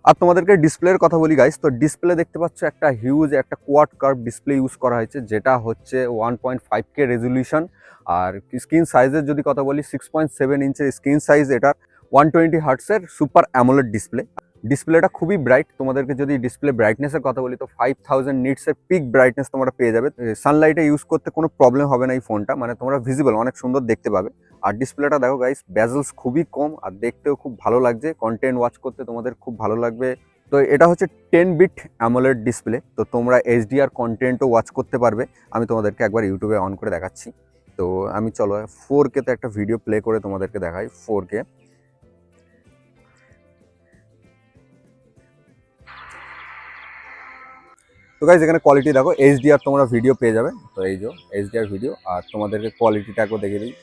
আর তোমাদেরকে ডিসপ্লের কথা বলি গাইস, তো ডিসপ্লে দেখতে পাচ্ছ একটা হিউজ একটা কোয়াড কার্ভ ডিসপ্লে ইউজ করা হয়েছে, যেটা হচ্ছে 1.5K রেজলিউশন। আর স্ক্রিন সাইজের যদি কথা বলি 6.7 ইঞ্চের স্ক্রিন সাইজ, এটার 120 হার্টসের সুপার অ্যামোলেড ডিসপ্লে। ডিসপ্লেটা খুবই ব্রাইট, তোমাদেরকে যদি ডিসপ্লে ব্রাইটনেসের কথা বলি তো 5000 নিটসের পিক ব্রাইটনেস তোমরা পেয়ে যাবে। সানলাইটে ইউজ করতে কোনো প্রবলেম হবে না এই ফোনটা, মানে তোমরা ভিজিবল অনেক সুন্দর দেখতে পাবে। আর ডিসপ্লেটা দেখো গাইস, বেজেলস খুবই কম আর দেখতেও খুব ভালো লাগছে, কন্টেন্ট ওয়াচ করতে তোমাদের খুব ভালো লাগবে। তো এটা হচ্ছে 10 বিট অ্যামোলেড ডিসপ্লে, তো তোমরা এইচডিআর কন্টেন্টও ওয়াচ করতে পারবে। আমি তোমাদেরকে একবার ইউটিউবে অন করে দেখাচ্ছি। তো আমি চলো 4K তে একটা ভিডিও প্লে করে তোমাদেরকে দেখাই 4K। তো গাইজ এখানে কোয়ালিটি দেখো, এইচডিআর তোমরা ভিডিও পেয়ে যাবে। তো এই যে এইচডিআর ভিডিও, আর তোমাদেরকে কোয়ালিটিটা একবার দেখে দিই।